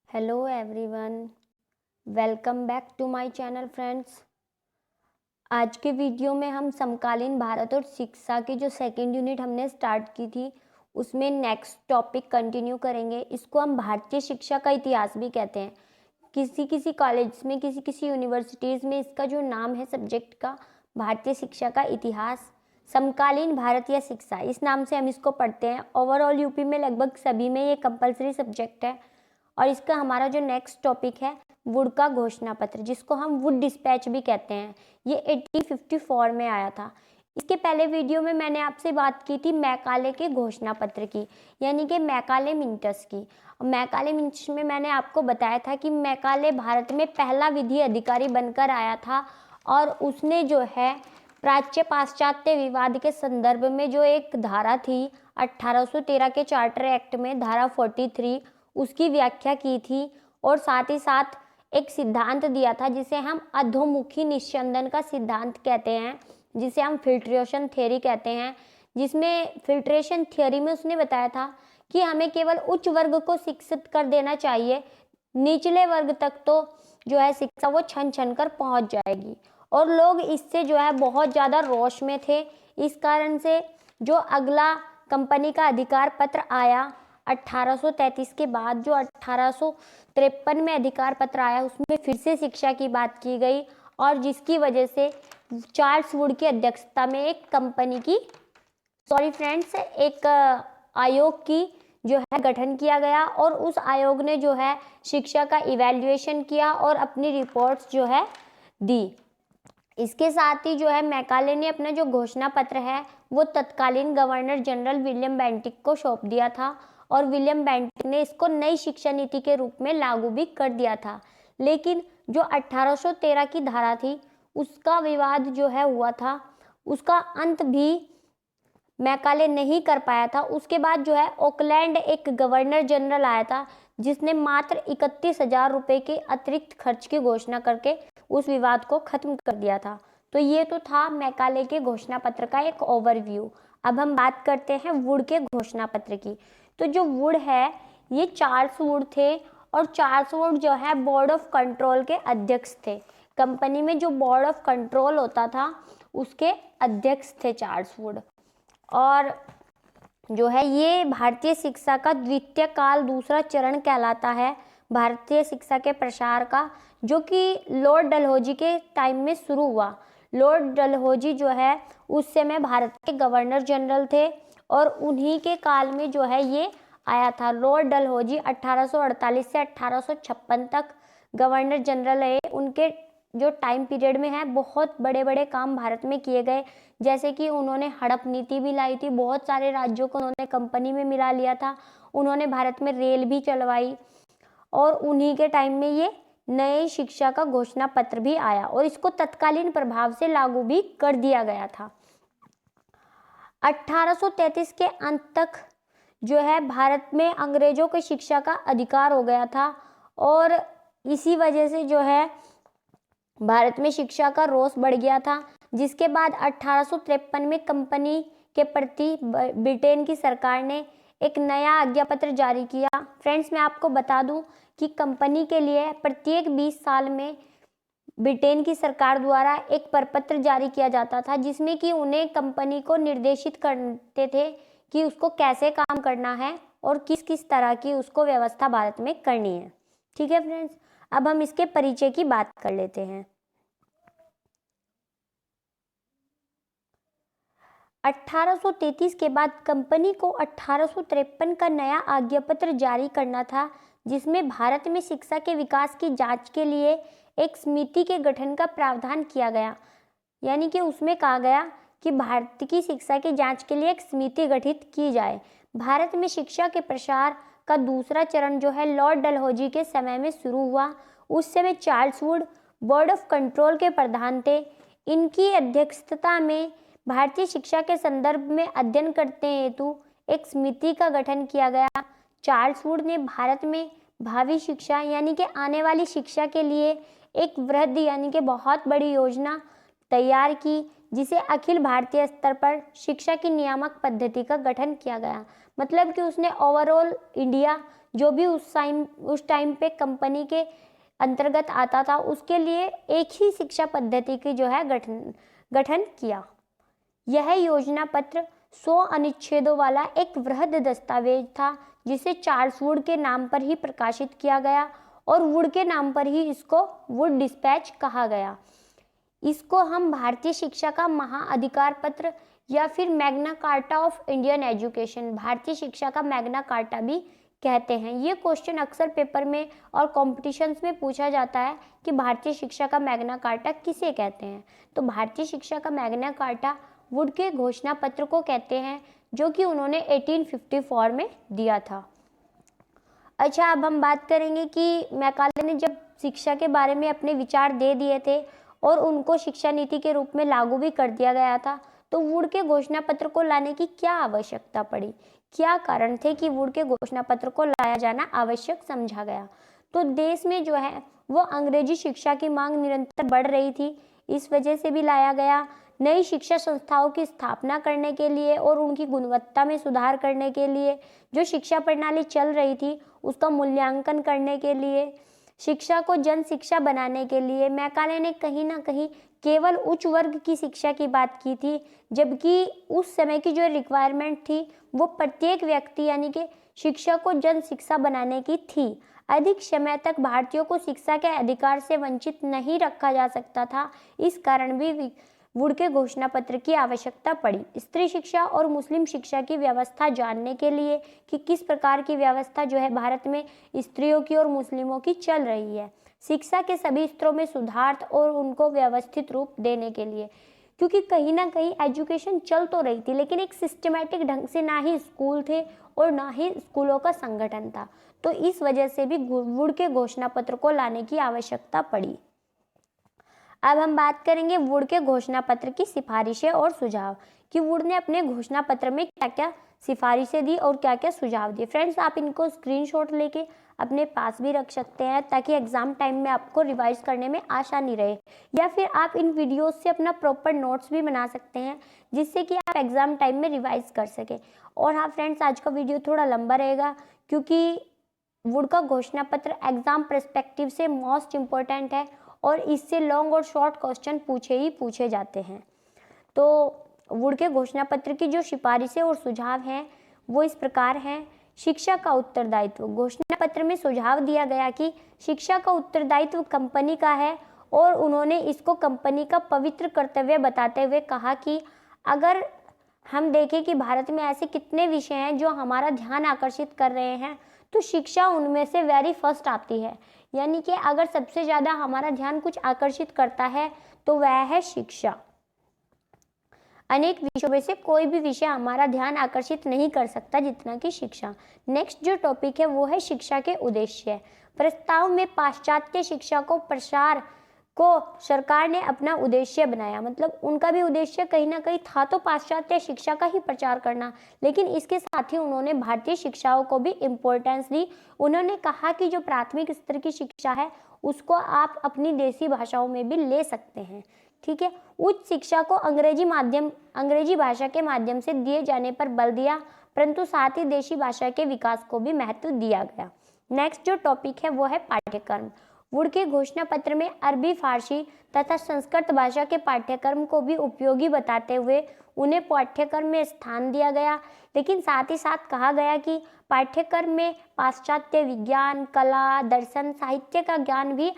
Hello everyone, welcome back to my channel friends. आज के video में हम समकालीन भारत और शिक्षा की जो सेकंड यूनिट हमने स्टार्ट की थी उसमें नेक्स्ट टॉपिक कंटिन्यू करेंगे। इसको हम भारतीय शिक्षा का इतिहास भी कहते हैं। किसी किसी कॉलेज में, किसी किसी यूनिवर्सिटीज़ में इसका जो नाम है सब्जेक्ट का, भारतीय शिक्षा का इतिहास, समकालीन भारतीय शिक्षा, इस नाम से हम इसको पढ़ते हैं। ओवरऑल यूपी में लगभग सभी में ये कंपलसरी सब्जेक्ट है। और इसका हमारा जो नेक्स्ट टॉपिक है वुड का घोषणा पत्र, जिसको हम वुड डिस्पैच भी कहते हैं, ये 1854 में आया था। इसके पहले वीडियो में मैंने आपसे बात की थी मैकाले के घोषणा पत्र की, यानी कि मैकाले मिंटस की। मैकाले मिंटस में मैंने आपको बताया था कि मैकाले भारत में पहला विधि अधिकारी बनकर आया था और उसने जो है प्राच्य पाश्चात्य विवाद के संदर्भ में जो एक धारा थी 1813 के चार्टर एक्ट में, धारा 43, उसकी व्याख्या की थी और साथ ही साथ एक सिद्धांत दिया था जिसे हम अधोमुखी निस्यंदन का सिद्धांत कहते हैं, जिसे हम फिल्ट्रेशन थ्योरी कहते हैं। जिसमें फिल्ट्रेशन थ्योरी में उसने बताया था कि हमें केवल उच्च वर्ग को शिक्षित कर देना चाहिए, निचले वर्ग तक तो जो है शिक्षा वो छन छन कर पहुंच जाएगी। और लोग इससे जो है बहुत ज़्यादा रोष में थे। इस कारण से जो अगला कंपनी का अधिकार पत्र आया 1833 के बाद, जो 1853 में अधिकार पत्र आया, उसमें फिर से शिक्षा की बात की गई और जिसकी वजह से चार्ल्स वुड की अध्यक्षता में एक आयोग की जो है गठन किया गया और उस आयोग ने जो है शिक्षा का इवैल्यूएशन किया और अपनी रिपोर्ट्स जो है दी। इसके साथ ही जो है मैकाले ने अपना जो घोषणा पत्र है वो तत्कालीन गवर्नर जनरल विलियम बेंटिक को सौंप दिया था और विलियम बेंटिक ने इसको नई शिक्षा नीति के रूप में लागू भी कर दिया था। लेकिन जो 1813 की धारा थी उसका विवाद जो है हुआ था, उसका अंत भी मैकाले नहीं कर पाया था। उसके बाद जो है ऑकलैंड एक गवर्नर जनरल आया था जिसने मात्र 31,000 रुपये के अतिरिक्त खर्च की घोषणा करके उस विवाद को खत्म कर दिया था। तो ये तो था मैकाले के घोषणा पत्र का एक ओवरव्यू। अब हम बात करते हैं वुड के घोषणा पत्र की। तो जो वुड है ये चार्ल्स वुड थे और चार्ल्स वुड जो है बोर्ड ऑफ कंट्रोल के अध्यक्ष थे। कंपनी में जो बोर्ड ऑफ कंट्रोल होता था उसके अध्यक्ष थे चार्ल्स वुड। और जो है ये भारतीय शिक्षा का द्वितीय काल दूसरा चरण कहलाता है भारतीय शिक्षा के प्रसार का, जो कि लॉर्ड डलहौजी के टाइम में शुरू हुआ। लॉर्ड डलहौजी जो है उस समय भारत के गवर्नर जनरल थे और उन्हीं के काल में जो है ये आया था। लॉर्ड डलहौजी 1848 से 1856 तक गवर्नर जनरल है। उनके जो टाइम पीरियड में है बहुत बड़े बड़े काम भारत में किए गए, जैसे कि उन्होंने हड़प नीति भी लाई थी, बहुत सारे राज्यों को उन्होंने कंपनी में मिला लिया था, उन्होंने भारत में रेल भी चलवाई और उन्हीं के टाइम में ये नई शिक्षा का घोषणा पत्र भी आया और इसको तत्कालीन प्रभाव से लागू भी कर दिया गया था। 1833 के अंत तक जो है भारत में अंग्रेजों की शिक्षा का अधिकार हो गया था और इसी वजह से जो है भारत में शिक्षा का रोष बढ़ गया था। जिसके बाद 1853 में कंपनी के प्रति ब्रिटेन की सरकार ने एक नया आज्ञा पत्र जारी किया। फ्रेंड्स, मैं आपको बता दूं कि कंपनी के लिए प्रत्येक 20 साल में ब्रिटेन की सरकार द्वारा एक प्रपत्र जारी किया जाता था जिसमें कि उन्हें कंपनी को निर्देशित करते थे कि उसको कैसे काम करना है और किस किस तरह की उसको व्यवस्था भारत में करनी है। ठीक है फ्रेंड्स, अब हम इसके परिचय की बात कर लेते हैं। 1833 के बाद कंपनी को 1853 का नया आज्ञा पत्र जारी करना था जिसमें भारत में शिक्षा के विकास की जांच के लिए एक समिति के गठन का प्रावधान किया गया। यानी कि उसमें कहा गया कि भारत की शिक्षा की जांच के लिए एक समिति गठित की जाए। भारत में शिक्षा के प्रसार का दूसरा चरण जो है लॉर्ड डलहौजी के समय में शुरू हुआ। उस समय Charles Wood board of control के प्रधान थे। इनकी अध्यक्षता में भारतीय शिक्षा के संदर्भ में अध्ययन करते हेतु एक समिति का गठन किया गया। चार्ल्स वुड ने भारत में भावी शिक्षा यानी कि आने वाली शिक्षा के लिए एक वृहद यानी कि बहुत बड़ी योजना तैयार की, जिसे अखिल भारतीय स्तर पर शिक्षा की नियामक पद्धति का गठन किया गया। मतलब कि उसने ओवरऑल इंडिया जो भी उस टाइम पे कंपनी के अंतर्गत आता था उसके लिए एक ही शिक्षा पद्धति की जो है गठन किया। यह योजना पत्र 100 अनुच्छेदों वाला एक वृहद दस्तावेज था जिसे चार्ल्स वुड के नाम पर ही प्रकाशित किया गया और वुड के नाम पर ही इसको वुड डिस्पैच कहा गया। इसको हम भारतीय शिक्षा का महाअधिकार पत्र या फिर Magna carta of Indian education, भारतीय शिक्षा का मैग्ना कार्टा भी कहते हैं। ये क्वेश्चन अक्सर पेपर में और कॉम्पिटिशन्स में पूछा जाता है कि भारतीय शिक्षा का मैग्ना कार्टा किसे कहते हैं। तो भारतीय शिक्षा का मैग्ना कार्टा वुड के घोषणा पत्र को कहते हैं जो कि उन्होंने 1854 में दिया था। अच्छा, अब हम बात करेंगे कि मैकाले ने जब शिक्षा के बारे में अपने विचार दे दिए थे और उनको शिक्षा नीति के रूप में लागू भी कर दिया गया था, तो वुड के घोषणा पत्र को लाने की क्या आवश्यकता पड़ी, क्या कारण थे कि वुड के घोषणा पत्र को लाया जाना आवश्यक समझा गया। तो देश में जो है वो अंग्रेजी शिक्षा की मांग निरंतर बढ़ रही थी, इस वजह से भी लाया गया। नई शिक्षा संस्थाओं की स्थापना करने के लिए और उनकी गुणवत्ता में सुधार करने के लिए, जो शिक्षा प्रणाली चल रही थी उसका मूल्यांकन करने के लिए, शिक्षा को जन शिक्षा बनाने के लिए मैकाले ने कहीं ना कहीं केवल उच्च वर्ग की शिक्षा की बात की थी, जबकि उस समय की जो रिक्वायरमेंट थी वो प्रत्येक व्यक्ति यानी कि शिक्षा को जन शिक्षा बनाने की थी। अधिक समय तक भारतीयों को शिक्षा के अधिकार से वंचित नहीं रखा जा सकता था, इस कारण भी वुड के घोषणा पत्र की आवश्यकता पड़ी। स्त्री शिक्षा और मुस्लिम शिक्षा की व्यवस्था जानने के लिए कि किस प्रकार की व्यवस्था जो है भारत में स्त्रियों की और मुस्लिमों की चल रही है, शिक्षा के सभी स्तरों में सुधार और उनको व्यवस्थित रूप देने के लिए, क्योंकि कहीं ना कहीं एजुकेशन चल तो रही थी लेकिन एक सिस्टमैटिक ढंग से ना ही स्कूल थे और ना ही स्कूलों का संगठन था, तो इस वजह से भी वुड के घोषणा पत्र को लाने की आवश्यकता पड़ी। अब हम बात करेंगे वुड के घोषणा पत्र की सिफारिशें और सुझाव कि वुड ने अपने घोषणा पत्र में क्या क्या सिफारिशें दी और क्या क्या सुझाव दिए। फ्रेंड्स, आप इनको स्क्रीनशॉट लेके अपने पास भी रख सकते हैं ताकि एग्जाम टाइम में आपको रिवाइज करने में आसानी रहे, या फिर आप इन वीडियोस से अपना प्रॉपर नोट्स भी बना सकते हैं जिससे कि आप एग्जाम टाइम में रिवाइज कर सकें। और हाँ फ्रेंड्स, आज का वीडियो थोड़ा लंबा रहेगा क्योंकि वुड का घोषणा पत्र एग्जाम पर्सपेक्टिव से मोस्ट इम्पोर्टेंट है और इससे लॉन्ग और शॉर्ट क्वेश्चन पूछे जाते हैं। तो वुड के घोषणा पत्र की जो सिफारिशें और सुझाव हैं वो इस प्रकार हैं। शिक्षा का उत्तरदायित्व, घोषणा पत्र में सुझाव दिया गया कि शिक्षा का उत्तरदायित्व कंपनी का है और उन्होंने इसको कंपनी का पवित्र कर्तव्य बताते हुए कहा कि अगर हम देखें कि भारत में ऐसे कितने विषय हैं जो हमारा ध्यान आकर्षित कर रहे हैं, तो शिक्षा उनमें से वेरी फर्स्ट आती है। यानी कि अगर सबसे ज़्यादा हमारा ध्यान कुछ आकर्षित करता है तो वह है शिक्षा। अनेक विषयों में से कोई भी विषय हमारा ध्यान आकर्षित नहीं कर सकता जितना कि शिक्षा। नेक्स्ट जो टॉपिक है वो है शिक्षा के उद्देश्य। प्रस्ताव में पाश्चात्य शिक्षा को प्रसार को सरकार ने अपना उद्देश्य बनाया, मतलब उनका भी उद्देश्य कहीं ना कहीं था तो पाश्चात्य शिक्षा का ही प्रचार करना, लेकिन इसके साथ ही उन्होंने भारतीय शिक्षाओं को भी इम्पोर्टेंस दी। उन्होंने कहा कि जो प्राथमिक स्तर की शिक्षा है उसको आप अपनी देसी भाषाओं में भी ले सकते हैं, ठीक है। उच्च शिक्षा को अंग्रेजी भाषा के माध्यम से दिए जाने पर बल दिया, परंतु साथ ही देशी भाषा के विकास को भी महत्व दिया गया। नेक्स्ट जो टॉपिक है वो है पाठ्यक्रम। वुड के घोषणा पत्र में अरबी, फारसी तथा संस्कृत भाषा के पाठ्यक्रम को भी उपयोगी बताते हुए उन्हें पाठ्यक्रम में स्थान दिया गया, लेकिन साथ ही साथ कहा गया कि पाठ्यक्रम में पाश्चात्य विज्ञान, कला, दर्शन, साहित्य का ज्ञान भी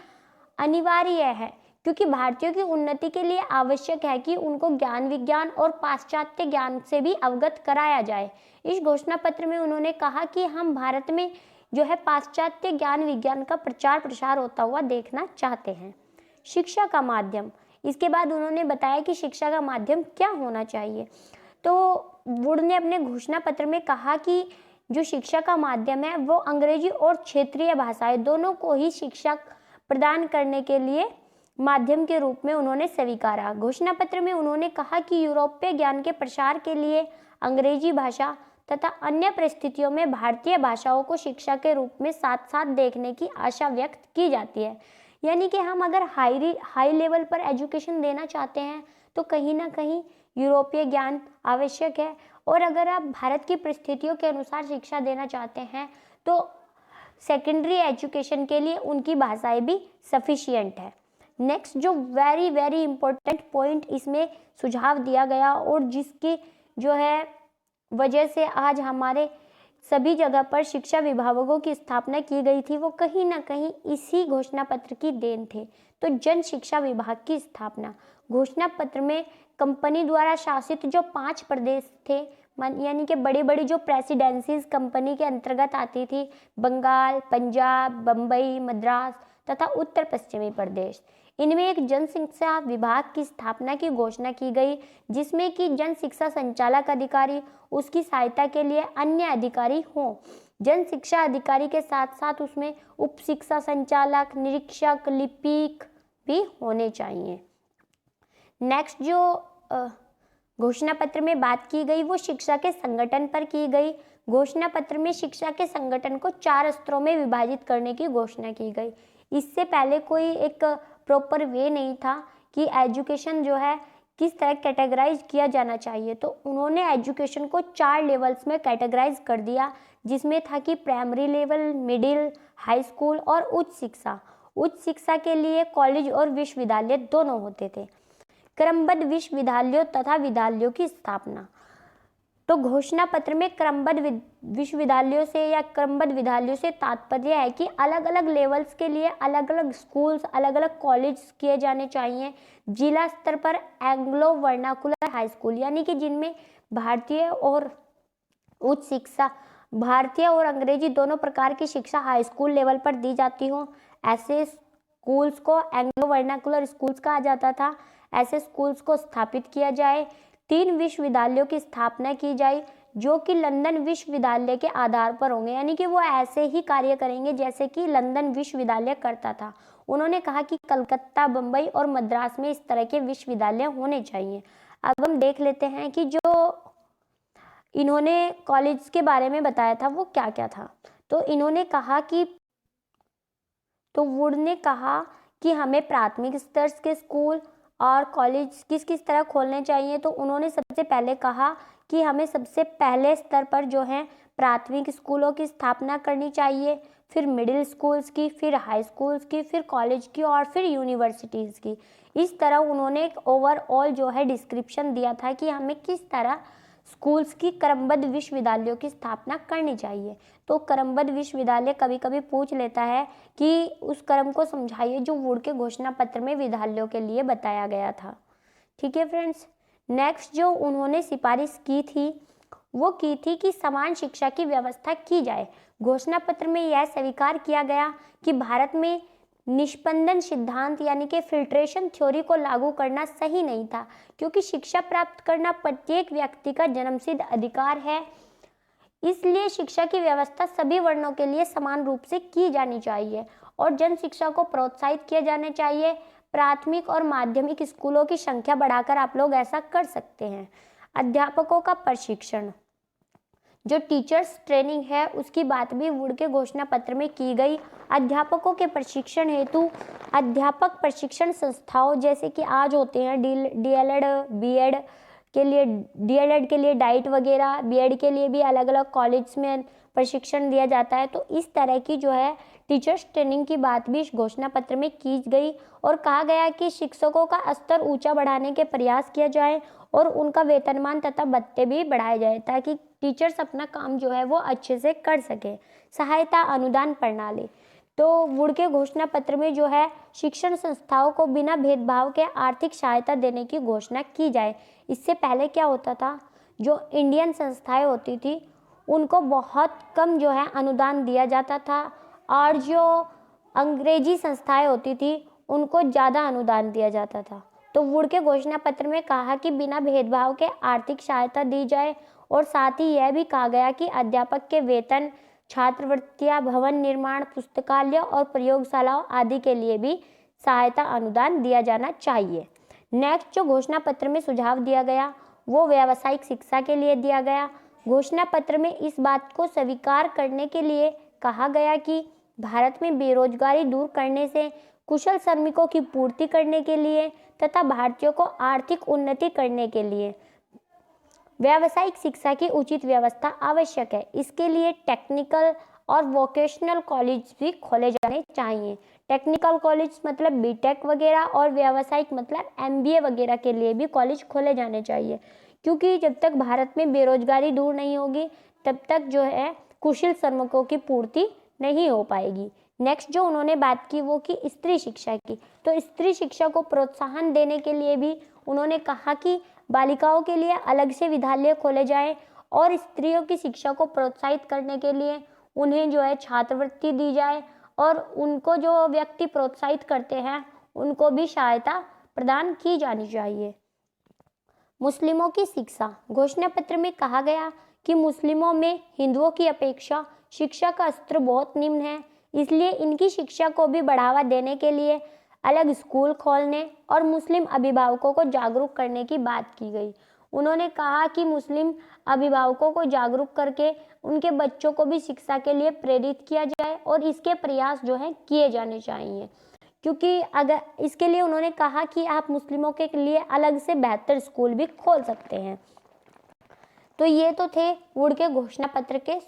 अनिवार्य है, क्योंकि भारतीयों की उन्नति के लिए आवश्यक है कि उनको ज्ञान विज्ञान और पाश्चात्य ज्ञान से भी अवगत कराया जाए। इस घोषणा पत्र में उन्होंने कहा कि हम भारत में जो है पाश्चात्य ज्ञान विज्ञान का प्रचार प्रसार होता हुआ देखना चाहते हैं। शिक्षा का माध्यम, इसके बाद उन्होंने बताया कि शिक्षा का माध्यम क्या होना चाहिए। तो वुड ने अपने घोषणा पत्र में कहा कि जो शिक्षा का माध्यम है वो अंग्रेजी और क्षेत्रीय भाषाएं दोनों को ही शिक्षा प्रदान करने के लिए माध्यम के रूप में उन्होंने स्वीकारा। घोषणा पत्र में उन्होंने कहा कि यूरोपीय ज्ञान के प्रसार के लिए अंग्रेजी भाषा तथा अन्य परिस्थितियों में भारतीय भाषाओं को शिक्षा के रूप में साथ साथ देखने की आशा व्यक्त की जाती है। यानी कि हम अगर हाई लेवल पर एजुकेशन देना चाहते हैं तो कहीं ना कहीं यूरोपीय ज्ञान आवश्यक है, और अगर आप भारत की परिस्थितियों के अनुसार शिक्षा देना चाहते हैं तो सेकेंडरी एजुकेशन के लिए उनकी भाषाएं भी सफिशिएंट है। नेक्स्ट जो वेरी वेरी इंपॉर्टेंट पॉइंट इसमें सुझाव दिया गया और जिसकी जो है वजह से आज हमारे सभी जगह पर शिक्षा विभागों की स्थापना की गई थी, वो कहीं ना कहीं इसी घोषणा पत्र की देन थे। तो जन शिक्षा विभाग की स्थापना, घोषणा पत्र में कंपनी द्वारा शासित जो 5 प्रदेश थे, यानी कि बड़ी बड़ी जो प्रेसिडेंसीज कंपनी के अंतर्गत आती थी, बंगाल, पंजाब, बम्बई, मद्रास तथा उत्तर पश्चिमी प्रदेश, इनमें एक जन शिक्षा विभाग की स्थापना की घोषणा की गई, जिसमें कि जन शिक्षा संचालक अधिकारी, उसकी सहायता के लिए अन्य अधिकारी हों। जन शिक्षा अधिकारी के साथ साथ उसमें उप शिक्षा संचालक, निरीक्षक, लिपिक भी होने चाहिए। नेक्स्ट जो घोषणा पत्र में बात की गई वो शिक्षा के संगठन पर की गई। घोषणा पत्र में शिक्षा के संगठन को 4 स्तरों में विभाजित करने की घोषणा की गई। इससे पहले कोई एक प्रॉपर वे नहीं था कि एजुकेशन जो है किस तरह कैटेगराइज किया जाना चाहिए, तो उन्होंने एजुकेशन को 4 लेवल्स में कैटेगराइज कर दिया, जिसमें था कि primary level, middle, high school और उच्च शिक्षा। उच्च शिक्षा के लिए कॉलेज और विश्वविद्यालय दोनों होते थे। क्रमबद्ध विश्वविद्यालयों तथा विद्यालयों की स्थापना, तो घोषणा पत्र में क्रमबद्ध विश्वविद्यालयों से या क्रमबद्ध विद्यालयों से तात्पर्य है कि अलग अलग लेवल्स के लिए अलग अलग स्कूल्स, अलग अलग कॉलेज किए जाने चाहिए। जिला स्तर पर एंग्लो वर्नाकुलर हाई स्कूल, यानी कि जिनमें भारतीय और उच्च शिक्षा, भारतीय और अंग्रेजी दोनों प्रकार की शिक्षा हाई स्कूल लेवल पर दी जाती हो, ऐसे स्कूल्स को एंग्लो वर्नाकुलर स्कूल्स कहा जाता था। ऐसे स्कूल्स को स्थापित किया जाए। 3 विश्वविद्यालयों की स्थापना की जाए जो कि लंदन विश्वविद्यालय के आधार पर होंगे, यानी कि वो ऐसे ही कार्य करेंगे जैसे कि लंदन विश्वविद्यालय करता था। उन्होंने कहा कि कलकत्ता, बम्बई और मद्रास में इस तरह के विश्वविद्यालय होने चाहिए। अब हम देख लेते हैं कि जो इन्होंने कॉलेज के बारे में बताया था वो क्या क्या था। तो इन्होंने कहा कि वुड ने कहा कि हमें प्राथमिक स्तर के स्कूल और कॉलेज किस किस तरह खोलने चाहिए। तो उन्होंने सबसे पहले कहा कि हमें सबसे पहले स्तर पर जो है प्राथमिक स्कूलों की स्थापना करनी चाहिए, फिर मिडिल स्कूल्स की, फिर हाई स्कूल्स की, फिर कॉलेज की और फिर यूनिवर्सिटीज़ की। इस तरह उन्होंने एक ओवरऑल जो है डिस्क्रिप्शन दिया था कि हमें किस तरह स्कूल्स की क्रमबद्ध विश्वविद्यालयों की स्थापना करनी चाहिए। तो क्रमबद्ध विश्वविद्यालय कभी कभी पूछ लेता है कि उस क्रम को समझाइए जो वुड के घोषणा पत्र में विद्यालयों के लिए बताया गया था। ठीक है फ्रेंड्स, नेक्स्ट जो उन्होंने सिफारिश की थी वो की थी कि समान शिक्षा की व्यवस्था की जाए। घोषणा पत्र में यह स्वीकार किया गया कि भारत में निष्पंदन सिद्धांत यानी कि फिल्ट्रेशन थ्योरी को लागू करना सही नहीं था, क्योंकि शिक्षा प्राप्त करना प्रत्येक व्यक्ति का जन्मसिद्ध अधिकार है। इसलिए शिक्षा की व्यवस्था सभी वर्णों के लिए समान रूप से की जानी चाहिए और जन शिक्षा को प्रोत्साहित किया जाना चाहिए। प्राथमिक और माध्यमिक स्कूलों की संख्या बढ़ाकर आप लोग ऐसा कर सकते हैं। अध्यापकों का प्रशिक्षण, जो टीचर्स ट्रेनिंग है उसकी बात भी वुड के घोषणा पत्र में की गई। अध्यापकों के प्रशिक्षण हेतु अध्यापक प्रशिक्षण संस्थाओं जैसे कि आज होते हैं डीएलएड, बीएड के लिए, डीएलएड के लिए डाइट वगैरह, बीएड के लिए भी अलग अलग कॉलेज में प्रशिक्षण दिया जाता है। तो इस तरह की जो है टीचर्स ट्रेनिंग की बात भी इस घोषणा पत्र में की गई और कहा गया कि शिक्षकों का स्तर ऊंचा बढ़ाने के प्रयास किया जाए और उनका वेतनमान तथा भत्ते भी बढ़ाए जाए ताकि टीचर्स अपना काम जो है वो अच्छे से कर सके। सहायता अनुदान प्रणाली, तो वुड के घोषणा पत्र में जो है शिक्षण संस्थाओं को बिना भेदभाव के आर्थिक सहायता देने की घोषणा की जाए। इससे पहले क्या होता था, जो इंडियन संस्थाएं होती थी उनको बहुत कम जो है अनुदान दिया जाता था और जो अंग्रेजी संस्थाएं होती थी उनको ज़्यादा अनुदान दिया जाता था। तो वुड के घोषणा पत्र में कहा कि बिना भेदभाव के आर्थिक सहायता दी जाए और साथ ही यह भी कहा गया कि अध्यापक के वेतन, छात्रवृत्तियां, भवन निर्माण, पुस्तकालय और प्रयोगशालाओं आदि के लिए भी सहायता अनुदान दिया जाना चाहिए। नेक्स्ट जो घोषणा पत्र में सुझाव दिया गया वो व्यावसायिक शिक्षा के लिए दिया गया। घोषणा पत्र में इस बात को स्वीकार करने के लिए कहा गया कि भारत में बेरोजगारी दूर करने से, कुशल श्रमिकों की पूर्ति करने के लिए तथा भारतीयों को आर्थिक उन्नति करने के लिए व्यावसायिक शिक्षा की उचित व्यवस्था आवश्यक है। इसके लिए टेक्निकल और वोकेशनल कॉलेज भी खोले जाने चाहिए। टेक्निकल कॉलेज मतलब बीटेक वगैरह और व्यावसायिक मतलब एमबीए वगैरह के लिए भी कॉलेज खोले जाने चाहिए, क्योंकि जब तक भारत में बेरोजगारी दूर नहीं होगी तब तक जो है कुशल श्रमिकों की पूर्ति नहीं हो पाएगी। नेक्स्ट जो उन्होंने बात की वो की स्त्री शिक्षा की। तो स्त्री शिक्षा को प्रोत्साहन देने के लिए भी उन्होंने कहा कि बालिकाओं के लिए अलग से विद्यालय खोले जाएं और स्त्रियों की शिक्षा को प्रोत्साहित करने के लिए उन्हें जो है छात्रवृत्ति दी जाए और उनको जो व्यक्ति प्रोत्साहित करते हैं उनको भी सहायता प्रदान की जानी चाहिए। मुस्लिमों की शिक्षा। घोषणा पत्र में कहा गया कि मुस्लिमों में हिंदुओं की अपेक्षा शिक्षा का स्तर बहुत निम्न है, इसलिए इनकी शिक्षा को भी बढ़ावा देने के लिए अलग स्कूल खोलने और मुस्लिम अभिभावकों को जागरूक करने की बात की गई। उन्होंने कहा कि मुस्लिम अभिभावकों को जागरूक करके उनके बच्चों को भी शिक्षा के लिए प्रेरित किया जाए और इसके प्रयास जो है किए जाने चाहिए, क्योंकि अगर इसके लिए उन्होंने कहा कि आप मुस्लिमों के लिए अलग से बेहतर स्कूल भी खोल सकते हैं। तो ये तो थे वुड के घोषणा पत्र के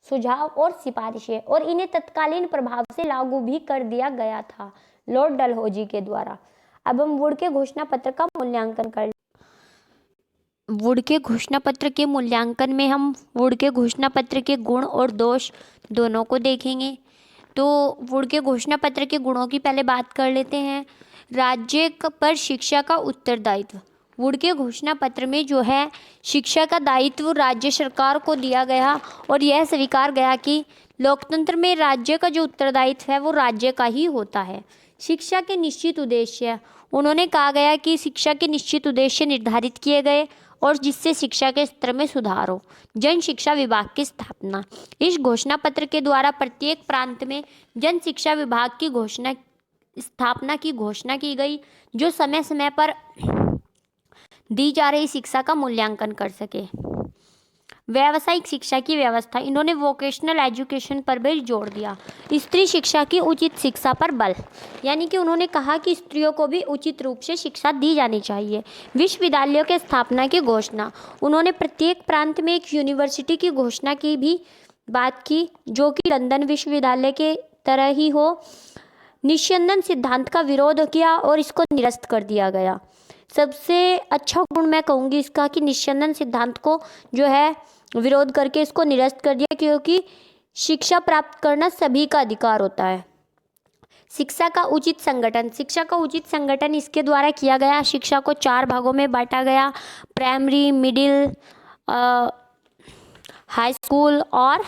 सुझाव और सिफारिशें, और इन्हें तत्कालीन प्रभाव से लागू भी कर दिया गया था लॉर्ड डलहौजी के द्वारा। अब हम वुड के घोषणा पत्र का मूल्यांकन कर वुड के घोषणा पत्र के मूल्यांकन में हम वुड के घोषणा पत्र के गुण और दोष दोनों को देखेंगे। तो वुड के घोषणा पत्र के गुणों की पहले बात कर लेते हैं। राज्य पर शिक्षा का उत्तरदायित्व। वुड के घोषणा पत्र में जो है शिक्षा का दायित्व राज्य सरकार को दिया गया और यह स्वीकार गया कि लोकतंत्र में राज्य का जो उत्तरदायित्व है वो राज्य का ही होता है। शिक्षा के निश्चित उद्देश्य। उन्होंने कहा गया कि शिक्षा के निश्चित उद्देश्य निर्धारित किए गए और जिससे शिक्षा के स्तर में सुधार हो। जन शिक्षा विभाग की स्थापना। इस घोषणा पत्र के द्वारा प्रत्येक प्रांत में जन शिक्षा विभाग की स्थापना की घोषणा की गई, जो समय समय पर दी जा रही शिक्षा का मूल्यांकन कर सके। व्यावसायिक शिक्षा की व्यवस्था। इन्होंने वोकेशनल एजुकेशन पर भी जोर दिया। स्त्री शिक्षा की उचित शिक्षा पर बल, यानी कि उन्होंने कहा कि स्त्रियों को भी उचित रूप से शिक्षा दी जानी चाहिए। विश्वविद्यालयों के स्थापना की घोषणा। उन्होंने प्रत्येक प्रांत में एक यूनिवर्सिटी की घोषणा की भी बात की, जो कि लंदन विश्वविद्यालय के तरह ही हो। निस्यंदन सिद्धांत का विरोध किया और इसको निरस्त कर दिया गया। सबसे अच्छा गुण मैं कहूँगी इसका कि निस्यंदन सिद्धांत को जो है विरोध करके इसको निरस्त कर दिया, क्योंकि शिक्षा प्राप्त करना सभी का अधिकार होता है। शिक्षा का उचित संगठन। शिक्षा का उचित संगठन इसके द्वारा किया गया। शिक्षा को 4 भागों में बांटा गया: प्राइमरी, मिडिल, हाई स्कूल और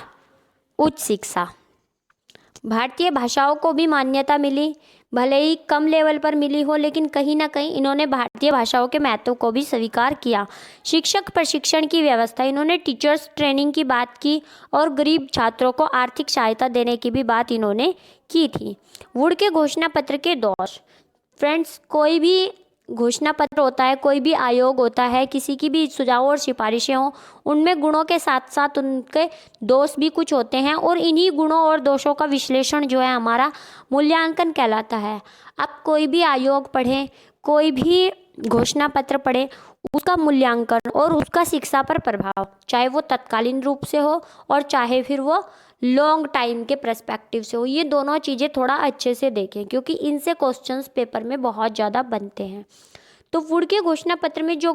उच्च शिक्षा। भारतीय भाषाओं को भी मान्यता मिली, भले ही कम लेवल पर मिली हो, लेकिन कहीं ना कहीं इन्होंने भारतीय भाषाओं के महत्व को भी स्वीकार किया। शिक्षक प्रशिक्षण की व्यवस्था। इन्होंने टीचर्स ट्रेनिंग की बात की और गरीब छात्रों को आर्थिक सहायता देने की भी बात इन्होंने की थी। वुड के घोषणा पत्र के दोष। फ्रेंड्स, कोई भी घोषणा पत्र होता है, कोई भी आयोग होता है, किसी की भी सुझाव और सिफारिशें हों, उनमें गुणों के साथ साथ उनके दोष भी कुछ होते हैं और इन्हीं गुणों और दोषों का विश्लेषण जो है हमारा मूल्यांकन कहलाता है। आप कोई भी आयोग पढ़ें, कोई भी घोषणा पत्र पढ़ें, उसका मूल्यांकन और उसका शिक्षा पर प्रभाव, चाहे वो तत्कालीन रूप से हो और चाहे फिर वो लॉन्ग टाइम के पर्सपेक्टिव से हो, ये दोनों चीज़ें थोड़ा अच्छे से देखें, क्योंकि इनसे क्वेश्चंस पेपर में बहुत ज़्यादा बनते हैं। तो वुड के घोषणा पत्र में जो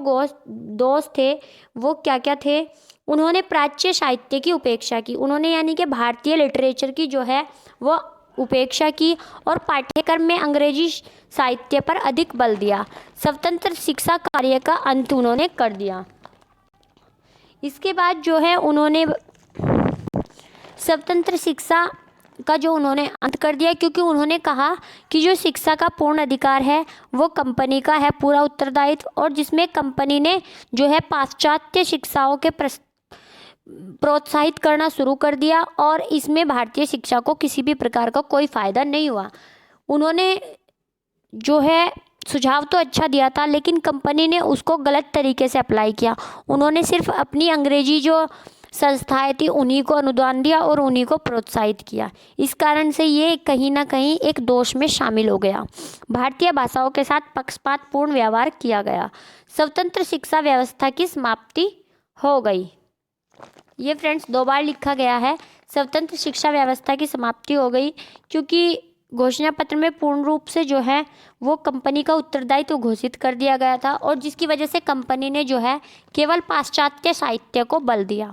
दोष थे वो क्या क्या थे? उन्होंने प्राच्य साहित्य की उपेक्षा की। उन्होंने यानी कि भारतीय लिटरेचर की जो है वो उपेक्षा की और पाठ्यक्रम में अंग्रेजी साहित्य पर अधिक बल दिया। स्वतंत्र शिक्षा कार्य का अंत उन्होंने कर दिया। इसके बाद जो है उन्होंने स्वतंत्र शिक्षा का जो उन्होंने अंत कर दिया, क्योंकि उन्होंने कहा कि जो शिक्षा का पूर्ण अधिकार है वो कंपनी का है, पूरा उत्तरदायित्व, और जिसमें कंपनी ने जो है पाश्चात्य शिक्षाओं के प्रोत्साहित करना शुरू कर दिया और इसमें भारतीय शिक्षा को किसी भी प्रकार का कोई फ़ायदा नहीं हुआ। उन्होंने जो है सुझाव तो अच्छा दिया था, लेकिन कंपनी ने उसको गलत तरीके से अप्लाई किया। उन्होंने सिर्फ अपनी अंग्रेजी जो संस्थाएं थी उन्हीं को अनुदान दिया और उन्हीं को प्रोत्साहित किया। इस कारण से ये कहीं ना कहीं एक दोष में शामिल हो गया। भारतीय भाषाओं के साथ पक्षपातपूर्ण व्यवहार किया गया। स्वतंत्र शिक्षा व्यवस्था की समाप्ति हो गई। ये फ्रेंड्स 2 बार लिखा गया है। स्वतंत्र शिक्षा व्यवस्था की समाप्ति हो गई, क्योंकि घोषणा पत्र में पूर्ण रूप से जो है वो कंपनी का उत्तरदायित्व घोषित कर दिया गया था, और जिसकी वजह से कंपनी ने जो है केवल पाश्चात्य साहित्य को बल दिया।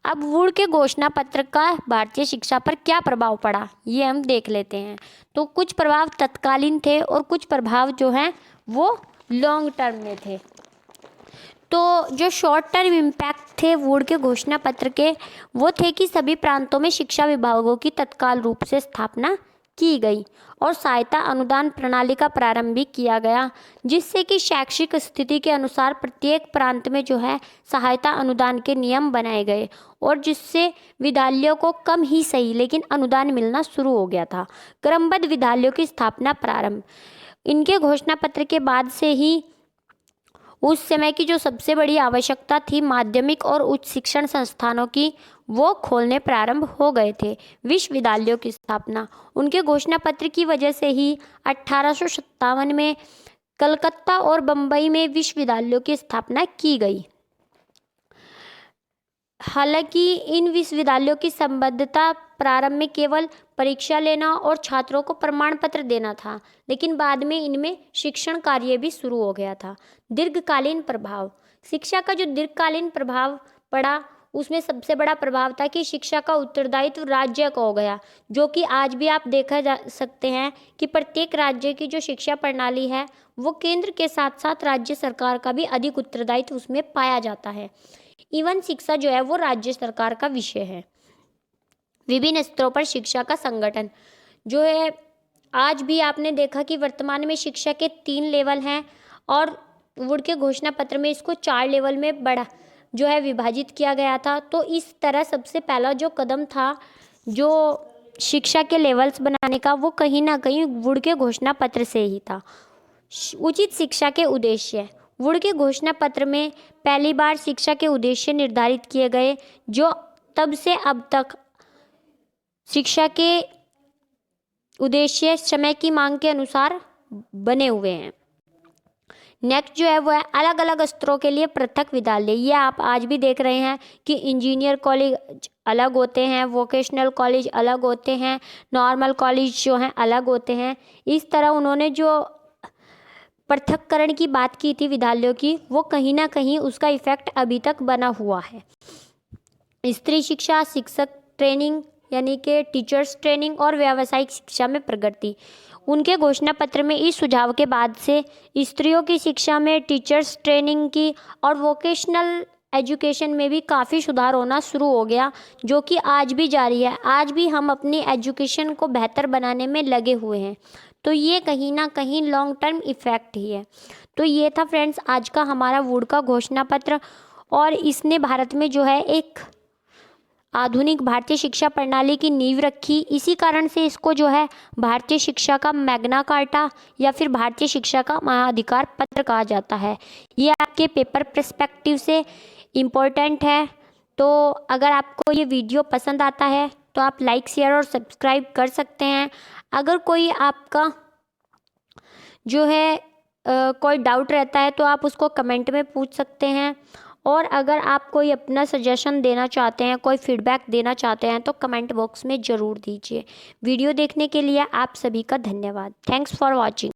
अब वुड के घोषणा पत्र का भारतीय शिक्षा पर क्या प्रभाव पड़ा, ये हम देख लेते हैं। तो कुछ प्रभाव तत्कालीन थे और कुछ प्रभाव जो हैं वो लॉन्ग टर्म में थे। तो जो शॉर्ट टर्म इम्पैक्ट थे वुड के घोषणा पत्र के, वो थे कि सभी प्रांतों में शिक्षा विभागों की तत्काल रूप से स्थापना की गई और सहायता अनुदान प्रणाली का प्रारंभ भी किया गया, जिससे कि शैक्षिक स्थिति के अनुसार प्रत्येक प्रांत में जो है सहायता अनुदान के नियम बनाए गए, और जिससे विद्यालयों को कम ही सही लेकिन अनुदान मिलना शुरू हो गया था। क्रमबद्ध विद्यालयों की स्थापना प्रारंभ। इनके घोषणा पत्र के बाद से ही उस समय की जो सबसे बड़ी आवश्यकता थी माध्यमिक और उच्च शिक्षण संस्थानों की, वो खोलने प्रारंभ हो गए थे। विश्वविद्यालयों की स्थापना। उनके घोषणा पत्र की वजह से ही 1857 में कलकत्ता और बम्बई में विश्वविद्यालयों की स्थापना की गई। हालांकि इन विश्वविद्यालयों की संबद्धता प्रारंभ में केवल परीक्षा लेना और छात्रों को प्रमाण पत्र देना था, लेकिन बाद में इनमें शिक्षण कार्य भी शुरू हो गया था। दीर्घकालीन प्रभाव। शिक्षा का जो दीर्घकालीन प्रभाव पड़ा, उसमें सबसे बड़ा प्रभाव था कि शिक्षा का उत्तरदायित्व राज्य का हो गया, जो कि आज भी आप देखा जा सकते हैं कि प्रत्येक राज्य की जो शिक्षा प्रणाली है वो केंद्र के साथ साथ राज्य सरकार का भी अधिक उत्तरदायित्व उसमें पाया जाता है। इवन शिक्षा जो है वो राज्य सरकार का विषय है। विभिन्न स्तरों पर शिक्षा का संगठन जो है, आज भी आपने देखा कि वर्तमान में शिक्षा के 3 लेवल हैं, और वुड के घोषणा पत्र में इसको 4 लेवल में बड़ा जो है विभाजित किया गया था। तो इस तरह सबसे पहला जो कदम था जो शिक्षा के लेवल्स बनाने का, वो कहीं ना कहीं वुड के घोषणा पत्र से ही था। उचित शिक्षा के उद्देश्य। वुड के घोषणा पत्र में पहली बार शिक्षा के उद्देश्य निर्धारित किए गए, जो तब से अब तक शिक्षा के उद्देश्य समय की मांग के अनुसार बने हुए हैं। नेक्स्ट जो है वो है अलग अलग स्तरों के लिए पृथक विद्यालय। ये आप आज भी देख रहे हैं कि इंजीनियर कॉलेज अलग होते हैं, वोकेशनल कॉलेज अलग होते हैं, नॉर्मल कॉलेज जो हैं अलग होते हैं। इस तरह उन्होंने जो पृथक्करण की बात की थी विद्यालयों की, वो कहीं ना कहीं उसका इफेक्ट अभी तक बना हुआ है। स्त्री शिक्षा, शिक्षक ट्रेनिंग यानी कि टीचर्स ट्रेनिंग और व्यावसायिक शिक्षा में प्रगति। उनके घोषणा पत्र में इस सुझाव के बाद से स्त्रियों की शिक्षा में, टीचर्स ट्रेनिंग की और वोकेशनल एजुकेशन में भी काफ़ी सुधार होना शुरू हो गया, जो कि आज भी जारी है। आज भी हम अपनी एजुकेशन को बेहतर बनाने में लगे हुए हैं। तो ये कहीं ना कहीं लॉन्ग टर्म इफ़ेक्ट ही है। तो ये था फ्रेंड्स आज का हमारा वुड का घोषणा पत्र, और इसने भारत में जो है एक आधुनिक भारतीय शिक्षा प्रणाली की नींव रखी। इसी कारण से इसको जो है भारतीय शिक्षा का मैग्ना कार्टा या फिर भारतीय शिक्षा का महाअधिकार पत्र कहा जाता है। ये आपके पेपर पर्सपेक्टिव से इम्पोर्टेंट है। तो अगर आपको ये वीडियो पसंद आता है तो आप लाइक, शेयर और सब्सक्राइब कर सकते हैं। अगर कोई आपका जो है कोई डाउट रहता है तो आप उसको कमेंट में पूछ सकते हैं, और अगर आप कोई अपना सजेशन देना चाहते हैं, कोई फीडबैक देना चाहते हैं तो कमेंट बॉक्स में ज़रूर दीजिए। वीडियो देखने के लिए आप सभी का धन्यवाद। Thanks for watching.